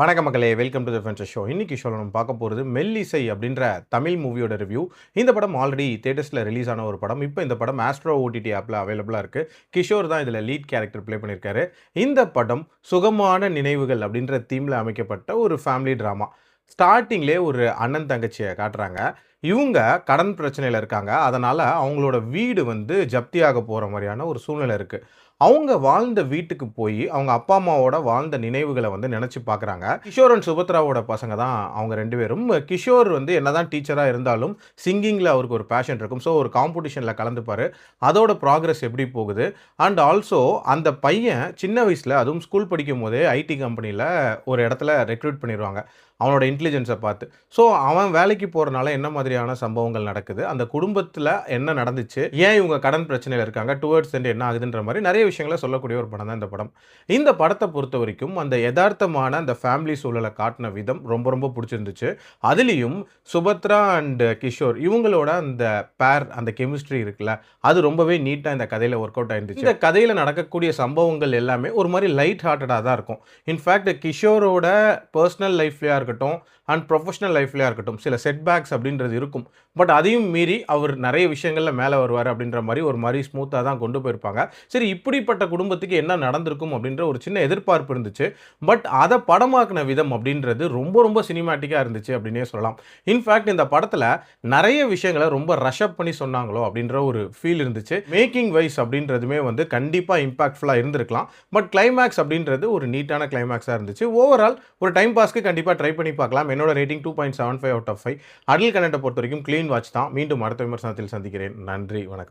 வணக்க மக்களே, welcome to the ஃபென்சர் show. இன்னைக்கு ஷோல நம்ம பார்க்க போகிறது மெல்லிசை அப்படின்ற தமிழ் மூவியோட ரிவ்யூ. இந்த படம் ஆல்ரெடி தியேட்டர்ஸில் ரிலீஸ் ஆன ஒரு படம். இப்போ இந்த படம் ஆஸ்ட்ரோ ஓடிடி ஆப்பில் அவைலபிளாக இருக்குது. கிஷோர் தான் இதில் லீட் கேரக்டர் ப்ளே பண்ணியிருக்காரு. இந்த படம் சுகமான நினைவுகள் அப்படின்ற தீமில் அமைக்கப்பட்ட ஒரு ஃபேமிலி ட்ராமா. ஸ்டார்டிங்லேயே ஒரு அண்ணன் தங்கச்சியை காட்டுறாங்க. இவங்க கடன் பிரச்சனையில் இருக்காங்க. அதனால் அவங்களோட வீடு ஜப்தியாக போகிற மாதிரியான ஒரு சூழ்நிலை இருக்குது. அவங்க வாழ்ந்த வீட்டுக்கு போய் அவங்க அப்பா அம்மாவோட வாழ்ந்த நினைவுகளை நினச்சி பார்க்குறாங்க. கிஷோர் அண்ட் சுபத்ராவோட பசங்க தான் அவங்க 2 பேரும். கிஷோர் என்னதான் டீச்சராக இருந்தாலும் சிங்கிங்கில் அவருக்கு ஒரு பேஷன் இருக்கும். ஸோ ஒரு காம்படிஷனில் கலந்துப்பார். அதோட ப்ராக்ரஸ் எப்படி போகுது அண்ட் ஆல்சோ அந்த பையன் சின்ன வயசில், அதுவும் ஸ்கூல் படிக்கும் போதே ஐடி கம்பெனியில் ஒரு இடத்துல ரெக்ரூட் பண்ணிடுவாங்க அவனோட இன்டெலிஜென்ஸை பார்த்து. ஸோ அவன் வேலைக்கு போகிறனால என்ன மாதிரியான சம்பவங்கள் நடக்குது, அந்த குடும்பத்தில் என்ன நடந்துச்சு, ஏன் இவங்க கடன் பிரச்சனையில் இருக்காங்க, டுவர்ட்ஸ் எண்ட் என்ன ஆகுதுன்ற மாதிரி நிறைய விஷயங்களை சொல்லக்கூடிய ஒரு படம் தான் இந்த படம். இந்த படத்தை பொறுத்த வரைக்கும் அந்த யதார்த்தமான அந்த ஃபேமிலி சூழலை காட்டின விதம் ரொம்ப ரொம்ப பிடிச்சிருந்துச்சு. அதுலேயும் சுபத்ரா அண்ட் கிஷோர் இவங்களோட அந்த பேர், அந்த கெமிஸ்ட்ரி இருக்குல்ல, அது ரொம்பவே நீட்டாக இந்த கதையில் ஒர்க் அவுட் ஆயிருந்துச்சு. இந்த கதையில் நடக்கக்கூடிய சம்பவங்கள் எல்லாமே ஒரு மாதிரி லைட் ஹார்ட்டடாக தான் இருக்கும். இன்ஃபேக்ட் கிஷோரோட பர்சனல் லைஃப்லையாக இருக்கட்டும் அண்ட் ப்ரொஃபஷனல் லைஃப்லையாக இருக்கட்டும் சில செட்பேக்ஸ் அப்படின்றது இருக்கும். பட் அதையும் மீறி அவர் நிறைய விஷயங்களில் மேலே வருவார் அப்படின்ற மாதிரி ஒரு மாதிரி ஸ்மூத்தாக தான் கொண்டு போயிருப்பாங்க. சரி, இப்படிப்பட்ட குடும்பத்துக்கு என்ன நடந்திருக்கும் அப்படின்ற ஒரு சின்ன எதிர்பார்ப்பு இருந்துச்சு. பட் அதை படமாக்கின விதம் அப்படின்றது ரொம்ப ரொம்ப சினிமேட்டிக்காக இருந்துச்சு அப்படின்னே சொல்லலாம். இன்ஃபேக்ட் இந்த படத்தில் நிறைய விஷயங்களை ரொம்ப ரஷ்அப் பண்ணி சொன்னாங்களோ அப்படின்ற ஒரு ஃபீல் இருந்துச்சு. மேக்கிங் வைஸ் அப்படின்றதுமே கண்டிப்பாக இம்பாக்ட்ஃபுல்லாக இருந்திருக்கலாம். பட் கிளைமேக்ஸ் அப்படின்றது ஒரு நீட்டான கிளைமேக்ஸாக இருந்துச்சு. ஓவரால் ஒரு டைம் பாஸ்க்கு கண்டிப்பாக ட்ரை பண்ணி பார்க்கலாம். என்னோட ரேட்டிங் 2.75 அவுட் ஆஃப் 5. அடல் கண்டென்ட்டை பொறுத்த வரைக்கும் க்ளீன் வாட்ச் தான். மீண்டும் அடுத்த விமர்சனத்தில் சந்திக்கிறேன். நன்றி, வணக்கம்.